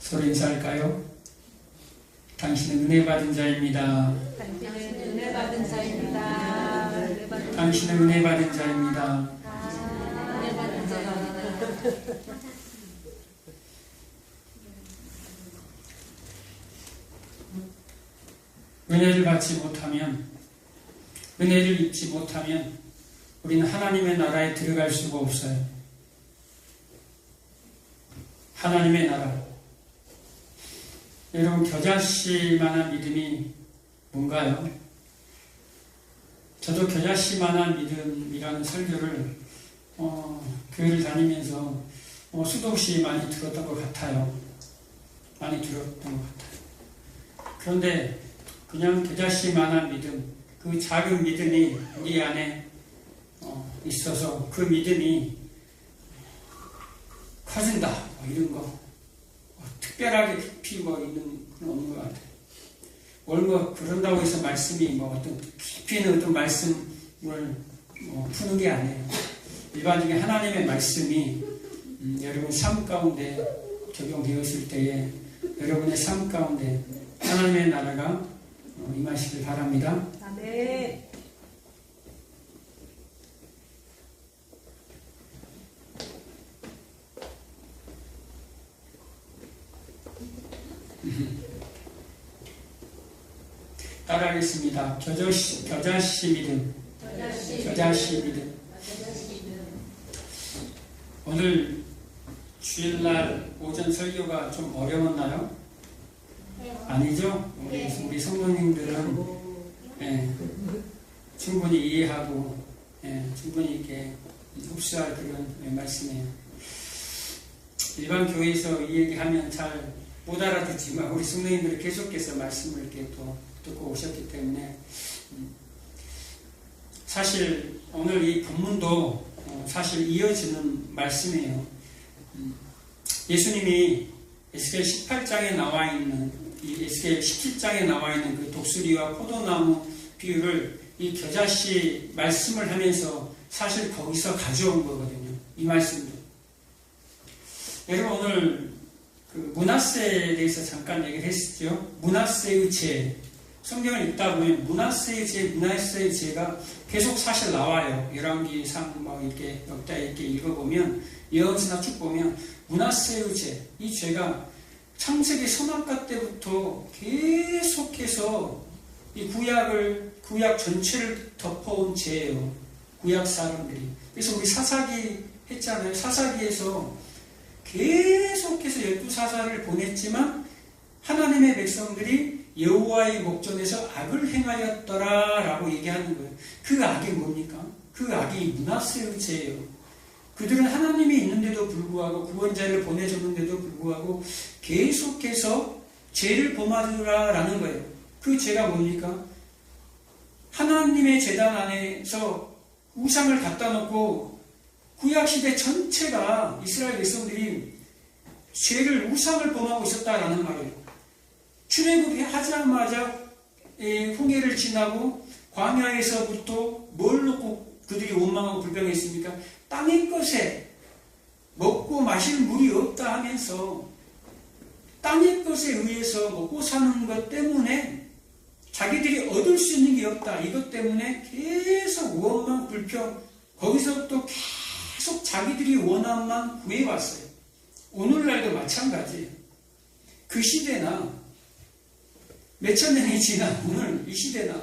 서로 인사할까요? 당신은 은혜 받은 자입니다. 당신은 은혜 받은 자입니다. 당신은 은혜 받은 자입니다. 은혜 받은 자입니다. 은혜를 받지 못하면, 은혜를 입지 못하면 우리는 하나님의 나라에 들어갈 수가 없어요. 하나님의 나라. 여러분, 겨자씨만한 믿음이 뭔가요? 저도 겨자씨만한 믿음이라는 설교를 교회를 다니면서 수도 없이 많이 들었던 것 같아요. 많이 들었던 것 같아요. 그런데 그냥 겨자씨만한 믿음, 그 작은 믿음이 우리 안에 있어서 그 믿음이 커진다, 이런 거. 특별하게 깊이 있는 건 없는 것 같아요. 오늘 그런다고 해서 말씀이 어떤 깊이 있는 어떤 말씀을 푸는 게 아니에요. 일반적인 하나님의 말씀이 여러분 삶 가운데 적용되었을 때에 여러분의 삶 가운데 하나님의 나라가 임하시길 바랍니다. 아멘. 따라하겠습니다. 겨자씨 믿음. 겨자씨 믿음. 오늘 주일날 오전 설교가 좀 어려웠나요? 아니죠? 우리 성도님들은 충분히 이해하고 충분히 이렇게 흡수할 그런 말씀이에요. 일반 교회에서 이 얘기하면 잘 못 알아듣지만 우리 성도님들이 계속해서 말씀을 이렇게 또 듣고 오셨기 때문에 사실 오늘 이 본문도 사실 이어지는 말씀이에요. 예수님이 에스겔 18장에 나와 있는 이 에스겔 17장에 나와 있는 그 독수리와 포도나무 비유를 이 겨자씨 말씀을 하면서 사실 거기서 가져온 거거든요. 이 말씀도. 여러분 오늘 그 므낫세에 대해서 잠깐 얘기를 했었죠. 므낫세의 죄. 성경을 읽다 보면 므낫세의 죄가 계속 사실 나와요. 열왕기상 이렇게 역다 이렇게 읽어보면 예언서나 쭉 보면 므낫세의 죄, 이 죄가 창세기 선악과 때부터 계속해서 이 구약 전체를 덮어온 죄예요. 구약 사람들이. 그래서 우리 사사기 했잖아요. 사사기에서 계속해서 12사사를 보냈지만 하나님의 백성들이 여호와의 목전에서 악을 행하였더라라고 얘기하는 거예요. 그 악이 뭡니까? 그 악이 므낫세의 죄예요. 그들은 하나님이 있는데도 불구하고 구원자를 보내줬는데도 불구하고 계속해서 죄를 범하더라라는 거예요. 그 죄가 뭡니까? 하나님의 제단 안에서 우상을 갖다 놓고 구약시대 전체가 이스라엘 백성들이 죄를 우상을 범하고 있었다라는 말이에요. 출애굽하자마자 홍해를 지나고 광야에서부터 뭘 놓고 그들이 원망하고 불평했습니까? 땅의 것에 먹고 마실 물이 없다 하면서 땅의 것에 의해서 먹고 사는 것 때문에 자기들이 얻을 수 있는 게 없다. 이것 때문에 계속 원망 불평, 거기서 또 계속 자기들이 원함만 구해왔어요. 오늘날도 마찬가지예요. 그 시대나 몇천 년이 지난 오늘 이 시대나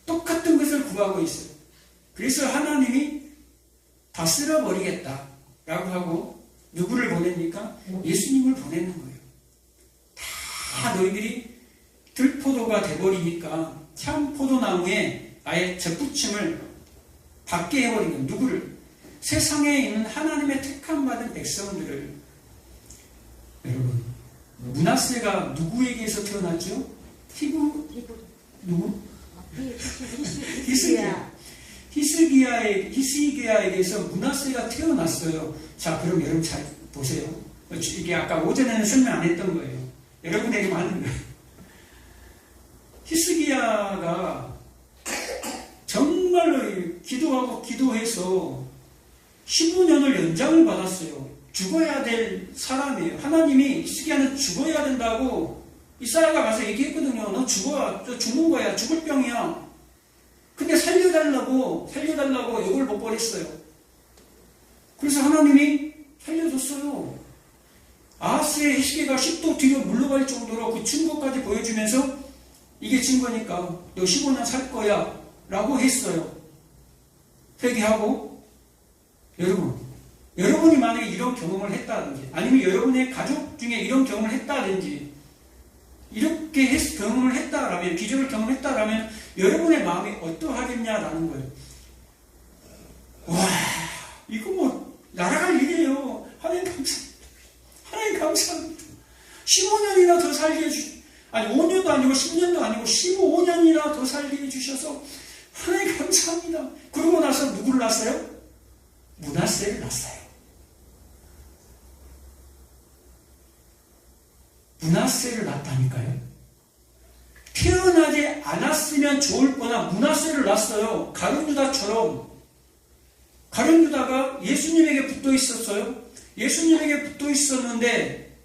똑같은 것을 구하고 있어요. 그래서 하나님이 다 쓸어버리겠다 라고 하고 누구를 보냅니까? 예수님을 보내는 거예요. 다 너희들이 들포도가 돼버리니까 참 포도나무에 아예 젖붙임을 받게 해버린 거예요. 누구를? 세상에 있는 하나님의 택함 받은 백성들을. 여러분, 므낫세가 누구에게서 태어났죠? 누구? 히스기야에게서 므낫세가 태어났어요. 자, 그럼 여러분 잘 보세요. 이게 아까 오전에는 설명 안 했던 거예요. 여러분에게만 하는 거예요. 히스기야가 정말로 기도하고 기도해서 15년을 연장을 받았어요. 죽어야 될 사람이에요. 하나님이 히스기야는 죽어야 된다고 이사야가 가서 얘기했거든요. 너 죽어, 저 죽는 거야, 죽을 병이야. 근데 살려달라고 욕을 못 버렸어요. 그래서 하나님이 살려줬어요. 아하스의 히스기야가 10도 뒤로 물러갈 정도로 그 증거까지 보여주면서 이게 증거니까 너 15년 살 거야 라고 했어요. 회개하고 여러분이 만약에 이런 경험을 했다든지 아니면 여러분의 가족 중에 이런 경험을 했다든지 이렇게 경험을 했다라면 기적을 경험했다라면 여러분의 마음이 어떠하겠냐라는 거예요. 와, 이거 뭐 날아갈 일이에요. 하나님 감사합니다. 하나님 감사합니다. 15년이나 더 살게 아니 5년도 아니고 10년도 아니고 15년이나 더 살게 해주셔서 하나님 감사합니다. 그러고 나서 누구를 낳았어요? 므낫세를 낳았어요. 므낫세를 낳았다니까요. 태어나지 않았으면 좋을 뻔한 므낫세를 낳았어요. 가룟 유다처럼. 가룟 유다가 예수님에게 붙어 있었어요. 예수님에게 붙어 있었는데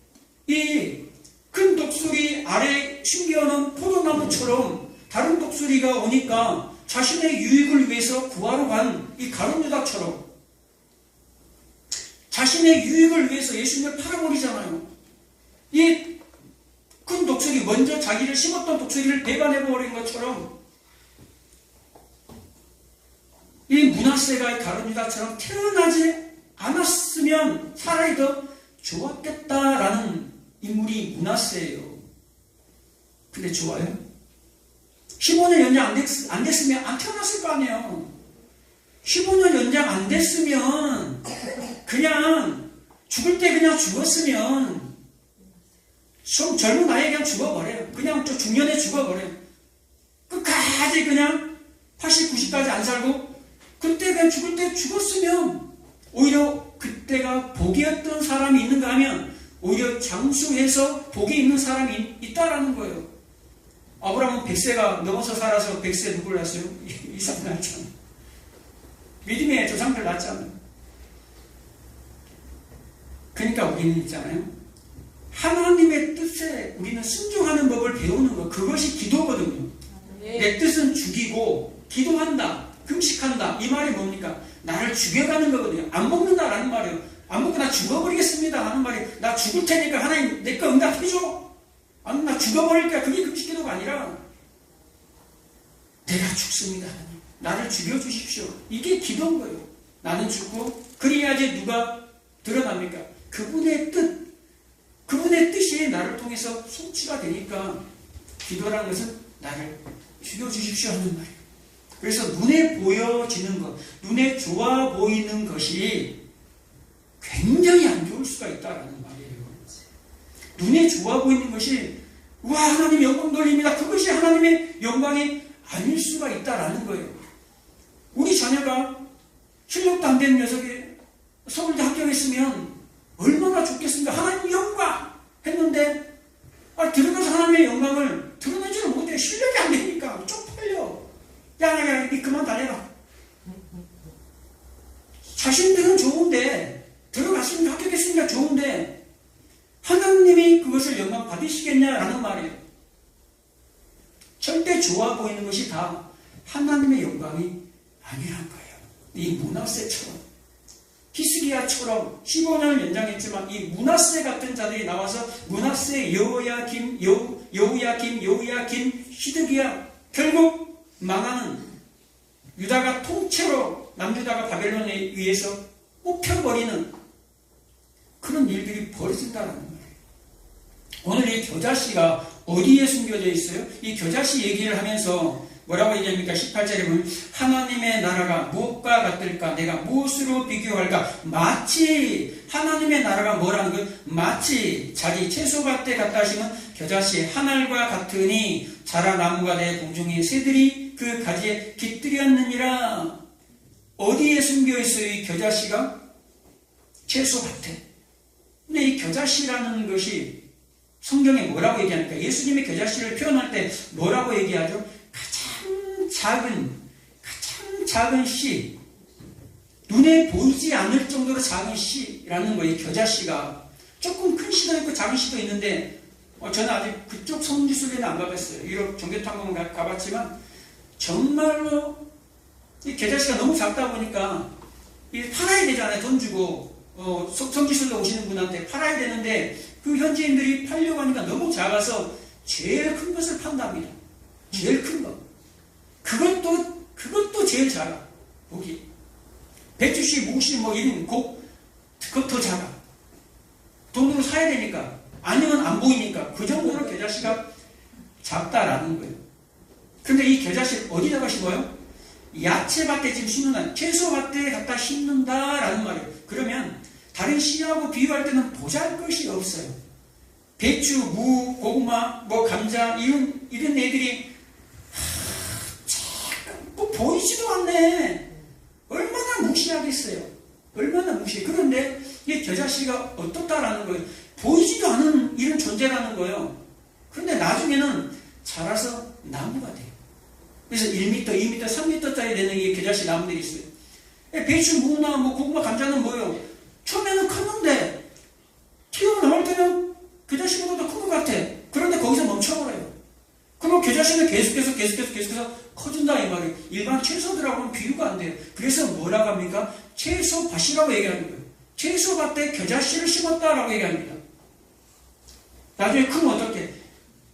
이 큰 독수리 아래 숨겨놓은 포도나무처럼 다른 독수리가 오니까 자신의 유익을 위해서 구하러 간 이 가룟 유다처럼 자신의 유익을 위해서 예수님을 팔아버리잖아요. 이 큰 독수리, 먼저 자기를 심었던 독수리를 배반해버린 것처럼 이 므낫세가 가룟 유다처럼 태어나지 않았으면 차라리 더 좋았겠다라는 인물이 므낫세예요. 근데 좋아요? 15년 연장 안 됐으면 안 태어났을 거 아니에요. 15년 연장 안 됐으면 그냥 죽을 때 그냥 죽었으면 좀 젊은 나이에 그냥 죽어버려요. 그냥 좀 중년에 죽어버려요. 끝까지 그냥 80, 90까지 안 살고 그때 그냥 죽을 때 죽었으면 오히려 그때가 복이었던 사람이 있는가 하면 오히려 장수해서 복이 있는 사람이 있다라는 거예요. 아브라함은 100세가 넘어서 살아서 100세 누굴 낳았어요? 이삭 낳았잖아요. 믿음의 조상들 낳았잖아요. 그러니까 우리는 있잖아요. 하나님의 뜻에 우리는 순종하는 법을 배우는 것, 그것이 기도거든요. 내 뜻은 죽이고 기도한다, 금식한다. 이 말이 뭡니까? 나를 죽여가는 거거든요. 안 먹는다라는 말이에요. 안 먹고 나 죽어버리겠습니다 하는 말이 나 죽을 테니까 하나님 내 거 응답해줘. 아니 나 죽어버릴까. 그게 금식 기도가 아니라 내가 죽습니다 하나님. 나를 죽여주십시오. 이게 기도인 거예요. 나는 죽고 그래야지 누가 드러납니까? 그분의 뜻이 나를 통해서 성취가 되니까 기도라는 것은 나를 죽여주십시오 하는 말이에요. 그래서 눈에 보여지는 것, 눈에 좋아 보이는 것이 굉장히 안 좋을 수가 있다는 말이에요. 눈에 좋아 보이는 것이 와 하나님 영광 돌립니다. 그것이 하나님의 영광이 아닐 수가 있다라는 거예요. 우리 자녀가 실력도 안 되는 녀석이 서울대 합격했으면 얼마나 좋겠습니까? 하나님 영광 했는데 들어가서 하나님의 영광을 드러내지를 못해요. 실력이 안 되니까 쪽팔려. 야, 니 그만 다녀라. 자신들은 좋은데 들어갔으니까 합격했으니까 좋은데 하나님이 그것을 영광 받으시겠냐라는 말이에요. 절대 좋아 보이는 것이 다 하나님의 영광이 아니란 거예요. 이 므낫세처럼 히스기야처럼 15년을 연장했지만 이 므낫세 같은 자들이 나와서 므낫세, 여호야김, 시드기야 결국 망하는 유다가 통째로 남유다가 바벨론에 의해서 뽑혀버리는 그런 일들이 벌어진다는 거예요. 오늘 이 겨자씨가 어디에 숨겨져 있어요? 이 겨자씨 얘기를 하면서 뭐라고 얘기합니까? 18절에 보면 하나님의 나라가 무엇과 같을까? 내가 무엇으로 비교할까? 마치 하나님의 나라가 뭐라는 거예요? 마치 자기 채소밭에 갖다 심은 겨자씨 한 알과 같으니 자라나무가 내 공중의 새들이 그 가지에 깃들였느니라. 어디에 숨겨 있어요? 이 겨자씨가? 채소밭에. 근데 이 겨자씨라는 것이 성경에 뭐라고 얘기합니까? 예수님의 겨자씨를 표현할 때 뭐라고 얘기하죠? 가장 작은 씨, 눈에 보이지 않을 정도로 작은 씨라는 거예요. 겨자씨가. 조금 큰 씨도 있고 작은 씨도 있는데 저는 아직 그쪽 성지 속에는 안 가봤어요. 유럽 정교탐험 가봤지만 정말로 이 겨자씨가 너무 작다 보니까 팔아야 되잖아요. 돈 주고 성지순례 오시는 분한테 팔아야 되는데 그 현지인들이 팔려고 하니까 너무 작아서 제일 큰 것을 판답니다. 제일 큰 거. 그것도 제일 작아. 고기. 배추씨, 무씨, 이런 그것 더 작아. 돈으로 사야 되니까. 아니면 안 보이니까. 그 정도로 겨자씨가 작다라는 거예요. 근데 이 겨자씨 어디다가 심어요? 야채밭에 지금 심는다. 채소밭에 갖다 심는다라는 말이에요. 그러면 다른 씨하고 비유할 때는 보잘것이 없어요. 배추, 무, 고구마, 감자 이런 애들이 보이지도 않네. 얼마나 무시하겠어요. 얼마나 무시해. 그런데 이 겨자씨가 어떻다라는 거예요. 보이지도 않은 이런 존재라는 거예요. 그런데 나중에는 자라서 나무가 돼요. 그래서 1m, 2m, 3m짜리 되는 이 겨자씨 나무들이 있어요. 배추, 무나 고구마, 감자는 뭐예요? 처음에는 컸는데 튀어나올 때는 겨자씨보다 큰 것 같아. 그런데 거기서 멈춰버려요. 그럼 겨자씨는 계속해서 커진다 이 말이에요. 일반 채소들하고는 비교가 안 돼요. 그래서 뭐라고 합니까? 채소밭이라고 얘기하는 거예요. 채소밭에 겨자씨를 심었다라고 얘기합니다. 나중에 크면 어떻게?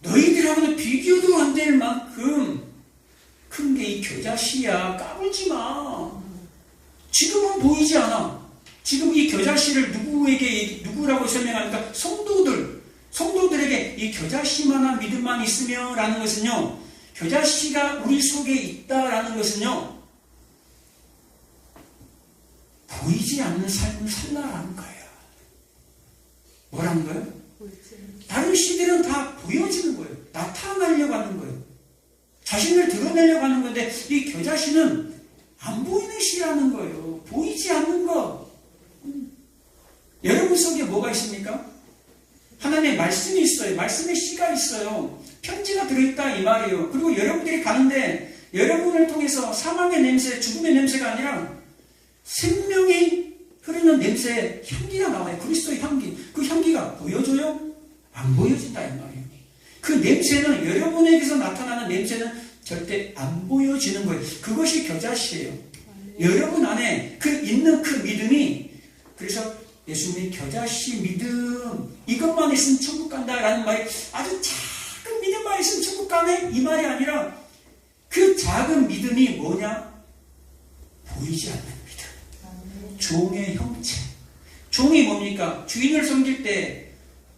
너희들하고는 비교도 안 될 만큼 큰 게 이 겨자씨야. 까불지 마. 지금은 보이지 않아. 지금 이 겨자씨를 누구라고 설명합니까? 성도들에게 이 겨자씨만한 믿음만 있으며 라는 것은요, 겨자씨가 우리 속에 있다라는 것은요, 보이지 않는 삶을 살라라는 거예요. 뭐라는 거예요? 다른 씨들은 다 보여지는 거예요. 나타나려고 하는 거예요. 자신을 드러내려고 하는 건데 이 겨자씨는 안 보이는 씨라는 거예요. 보이지 않는 거. 여러분 속에 뭐가 있습니까? 하나님의 말씀이 있어요. 말씀의 씨가 있어요. 편지가 들어있다 이 말이에요. 그리고 여러분들이 가는데 여러분을 통해서 사망의 냄새, 죽음의 냄새가 아니라 생명이 흐르는 냄새, 향기가 나와요. 그리스도의 향기. 그 향기가 보여줘요? 안 보여진다 이 말이에요. 그 냄새는 여러분에게서 나타나는 냄새는 절대 안 보여지는 거예요. 그것이 겨자씨예요. 여러분 안에 있는 그 믿음이, 그래서 예수님이 겨자씨 믿음 이것만 있으면 천국 간다라는 말이 아주 작은 믿음만 있으면 천국 가네 이 말이 아니라 그 작은 믿음이 뭐냐? 보이지 않는 믿음. 종의 형체. 종이 뭡니까? 주인을 섬길 때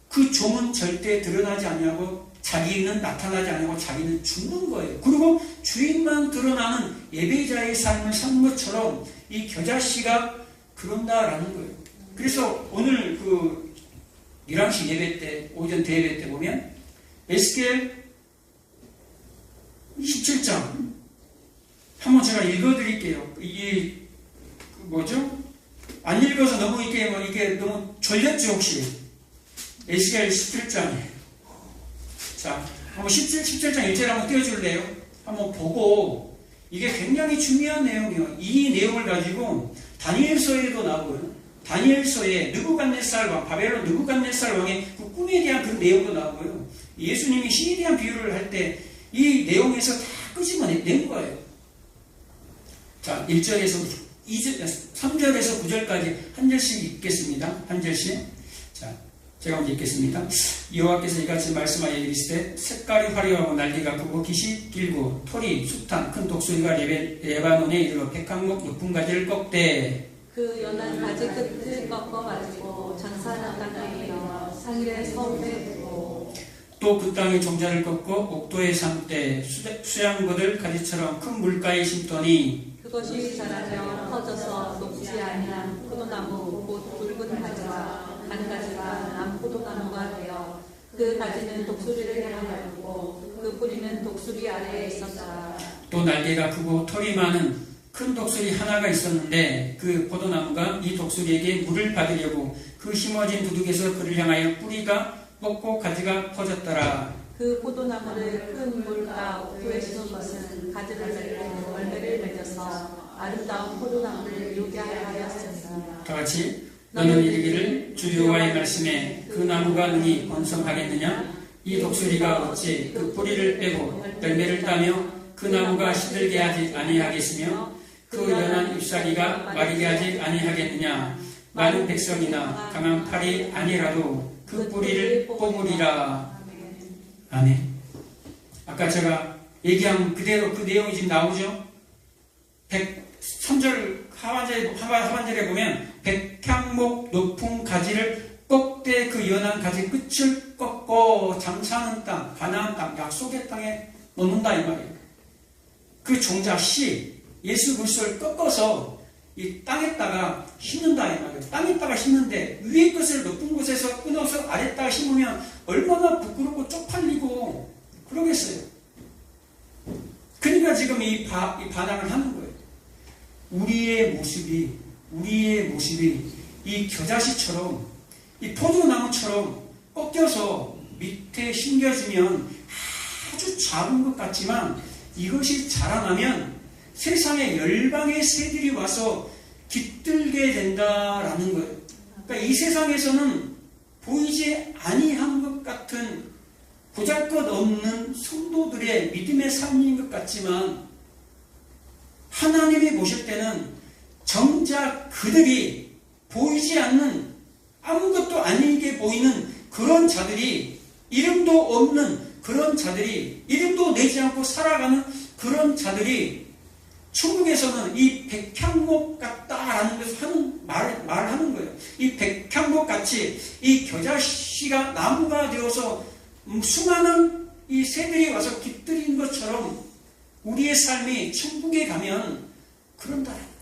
그 종은 절대 드러나지 아니하고 자기는 나타나지 않고 자기는 죽는 거예요. 그리고 주인만 드러나는 예배자의 삶을 산 것처럼 이 겨자씨가 그런다라는 거예요. 그래서 오늘 일왕식 예배 때, 오전 대예배 때 보면 에스겔 17장 한번 제가 읽어드릴게요. 이게 뭐죠? 안 읽어서 너무 이게 너무 졸렸죠 혹시? 에스겔 17장이에요. 자, 한번 17장 1절 한번 띄워줄래요? 한번 보고, 이게 굉장히 중요한 내용이에요. 이 내용을 가지고 다니엘서에도 나오고요. 다니엘서에 느부갓네살 왕, 바벨론 느부갓네살 왕의 그 꿈에 대한 그 내용도 나오고요. 예수님이 신에 대한 비유를 할 때 이 내용에서 다 끄집어낸 거예요. 자, 1절에서 3절에서 9절까지 한 절씩 읽겠습니다. 한 절씩. 자, 제가 먼저 읽겠습니다. 여호와께서 이같이 말씀하여 이르시되 색깔이 화려하고 날개가 크고 깃이 길고 토리, 숱한 큰 독수리가 레바논에 이르러 백항목 높은 가지를 꺾되 그 연한 가지 끝을 꺾어가지고 전사는 땅에 이어 상일의 서울에 두고 또 그 땅의 종자를 꺾고 옥도의 산때 수양거들 가지처럼 큰 물가에 심더니 그것이 자라며 커져서 녹지 아니한 포도나무 곧 굵은 가지와 간 가지가 난 포도나무가 되어 그 가지는 독수리를 향하였고 그 뿌리는 독수리 아래에 있었다. 또 날개가 크고 털이 많은 큰 독수리 하나가 있었는데 그 포도나무가 이 독수리에게 물을 받으려고 그 심어진 두둑에서 그를 향하여 뿌리가 뻗고 가지가 퍼졌더라. 그 포도나무를 큰 물가 옥토에 심은 것은 가지를 맺고 열매를 맺어서 아름다운 포도나무를 요기하여 하였습니다. 다 같이 너는 이르기를 주 여호와의 말씀에 그 나무가 능히 번성하겠느냐? 이 독수리가 어찌 그 뿌리를 빼고 열매를 따며 그 나무가 시들게 하지 아니하겠으며 그 연한 잎사귀가 마르게 하지 아니하겠느냐? 많은 백성이나 강한 팔이 아니라도 그 뿌리를 뽑으리라. 아멘. 아까 제가 얘기한 그대로 그 내용이 지금 나오죠? 3절 하반절에 보면 백향목 높은 가지를 꺾되 그 연한 가지 끝을 꺾고 잠사는 땅, 가나안 땅, 약속의 땅에 넣는다 이 말이에요. 그 종자 씨, 예수 그리스도를 꺾어서 이 땅에다가 심는다 이 말이에요. 땅에다가 심는데 위에 것을 높은 곳에서 끊어서 아래다가 심으면 얼마나 부끄럽고 쪽팔리고 그러겠어요. 그러니까 지금 이 반항을 하는 거예요. 우리의 모습이 이 겨자씨처럼 이 포도나무처럼 꺾여서 밑에 심겨지면 아주 작은 것 같지만 이것이 자라나면 세상에 열방의 새들이 와서 깃들게 된다라는 거예요. 그러니까 이 세상에서는 보이지 아니한 것 같은 보잘것없는 성도들의 믿음의 삶인 것 같지만 하나님이 보실 때는 정작 그들이 보이지 않는 아무것도 아니게 보이는 그런 자들이 이름도 없는 그런 자들이 이름도 내지 않고 살아가는 그런 자들이 천국에서는 이 백향목 같다라는 것을 말하는 거예요. 이 백향목 같이 이 겨자씨가 나무가 되어서 수많은 이 새들이 와서 깃들인 것처럼 우리의 삶이 천국에 가면 그런다는 거예요.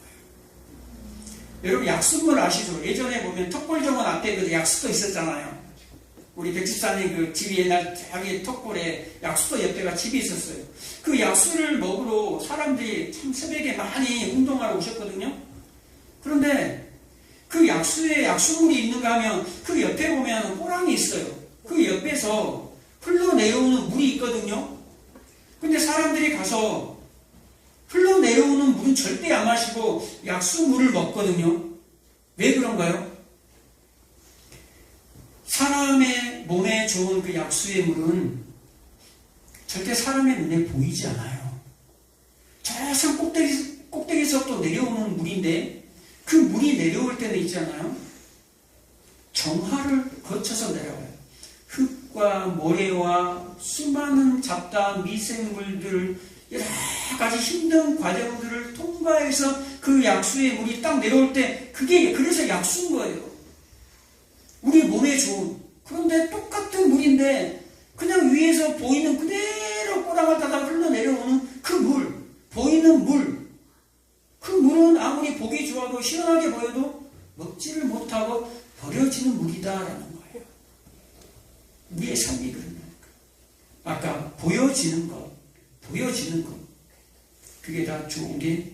여러분 약수물 아시죠? 예전에 보면 턱골정원 앞에 그 약수도 있었잖아요. 우리 백집사님 그 집이 옛날 자기 턱골에 약수도 옆에가 집이 있었어요. 그 약수를 먹으러 사람들이 참 새벽에 많이 운동하러 오셨거든요. 그런데 그 약수에 약수물이 있는가 하면 그 옆에 보면 호랑이 있어요. 그 옆에서 흘러내려오는 물이 있거든요. 근데 사람들이 가서 흘러내려오는 물은 절대 안 마시고 약수물을 먹거든요. 왜 그런가요? 사람의 몸에 좋은 그 약수의 물은 절대 사람의 눈에 보이지 않아요. 저 산 꼭대기에서 내려오는 물인데 그 물이 내려올 때는 있잖아요. 정화를 거쳐서 내려와요. 흙과 모래와 수많은 잡다한 미생물들 여러 가지 힘든 과정들을 통과해서 그 약수의 물이 딱 내려올 때 그게 그래서 약수인 거예요. 우리 몸에 좋은. 그런데 똑같은 물인데 그냥 위에서 보이는 그대로 꼬랑을 따다 흘러내려오는 그 물, 보이는 물. 그 물은 아무리 보기 좋아도 시원하게 보여도 먹지를 못하고 버려지는 물이다라는 거예요. 우리의 삶이 그런 거니까. 아까 보여지는 것, 그게 다 좋은 게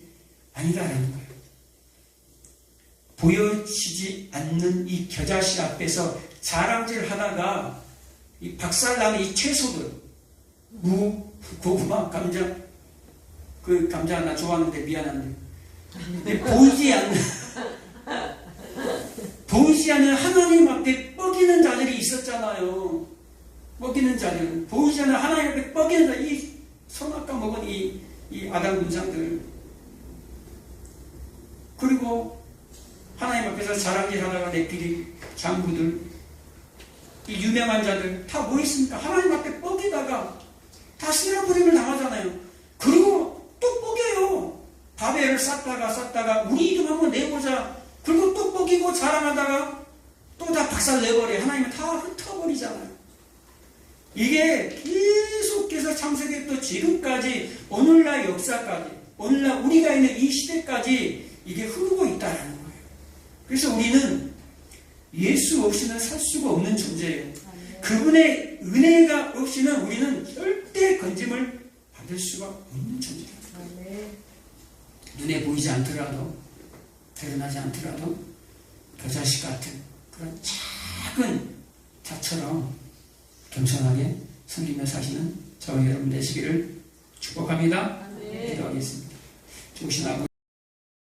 아니다라는 거예요. 보여지지 않는 이 겨자씨 앞에서 자랑질 하다가 이 박살나는 이 채소들, 무, 고구마, 감자, 그 감자 나 좋아하는데 미안한데. 근데 보이지 않는 하나님 앞에 뻐기는 자들이 있었잖아요. 뻐기는 자들, 보이지 않는 하나님 앞에 뻐기는 자들, 이 선악과 먹은 이 아담 군상들. 그리고 하나님 앞에서 자랑질 하다가 내끼리 장부들, 이 유명한 자들 다 뭐 있습니까? 하나님 앞에 뻐기다가 다 쓸어버림을 당하잖아요. 그리고 또 뻐겨요. 바벨을 쌓다가 우리 이름 한번 내보자. 그리고 또 뻐기고 자랑하다가 또 다 박살 내버려. 하나님은 다 흩어버리잖아요. 이게 계속해서 창세기부터 지금까지 오늘날 역사까지 오늘날 우리가 있는 이 시대까지 이게 흐르고 있다는 거예요. 그래서 우리는 예수 없이는 살 수가 없는 존재예요. 그분의 은혜가 없이는 우리는 절대 건짐을 받을 수가 없는 존재입니다. 눈에 보이지 않더라도, 드러나지 않더라도 겨자씨 같은 그런 작은 자처럼 겸손하게 섬기며 사시는 저와 여러분 되시기를 축복합니다. 기도하겠습니다. 좋으신 아버지